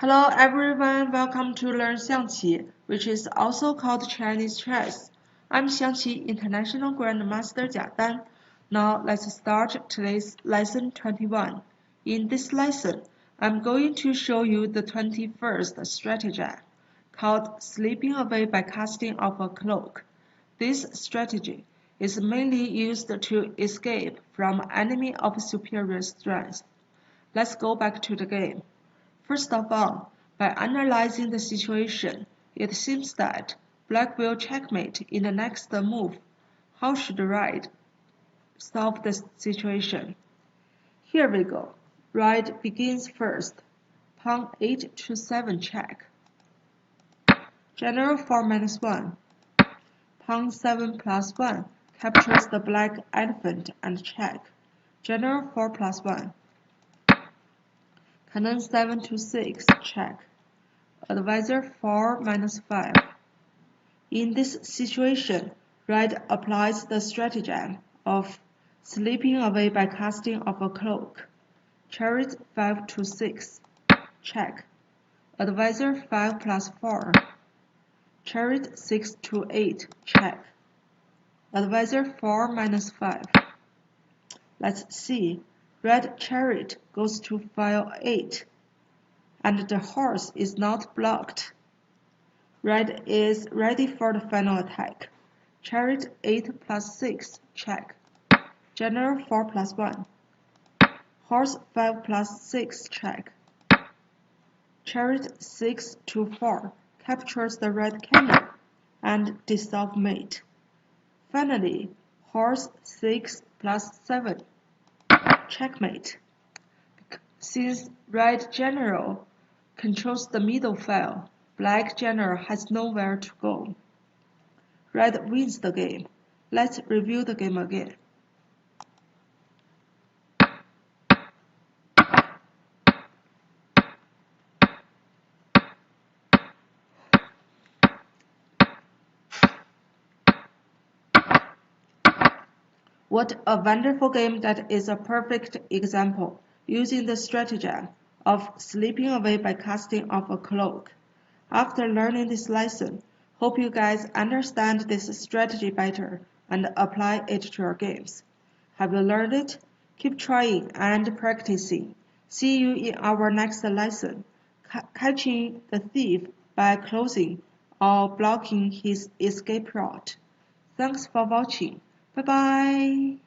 Hello everyone, welcome to Learn Xiangqi, which is also called Chinese chess. I'm Xiangqi International Grandmaster Jia Dan. Now let's start today's lesson 21. In this lesson, I'm going to show you the 21st strategy, called sleeping away by casting off a cloak. This strategy is mainly used to escape from enemy of superior strength. Let's go back to the game. First of all, by analyzing the situation, it seems that black will checkmate in the next move. How should white solve the situation? Here we go. White begins first. Pawn 8 to 7 check. General 4 minus 1. Pawn 7 plus 1 captures the black elephant and check. General 4 plus 1. Cannon 7 to 6, check. Advisor 4 minus 5. In this situation, Red applies the stratagem of sleeping away by casting off a cloak. Chariot 5 to 6, check. Advisor 5 plus 4. Chariot 6 to 8, check. Advisor 4 minus 5. Let's see. Red chariot goes to file 8, and the horse is not blocked. Red is ready for the final attack. Chariot 8 plus 6, check. General 4 plus 1. Horse 5 plus 6, check. Chariot 6 to 4 captures the red cannon and dissolve mate. Finally, horse 6 plus 7, checkmate. Since red general controls the middle file, black general has nowhere to go. Red wins the game. Let's review the game again. What a wonderful game that is a perfect example using the stratagem of sleeping away by casting off a cloak. After learning this lesson, hope you guys understand this strategy better and apply it to your games. Have you learned it? Keep trying and practicing. See you in our next lesson. Catching the thief by closing or blocking his escape route. Thanks for watching. Bye bye.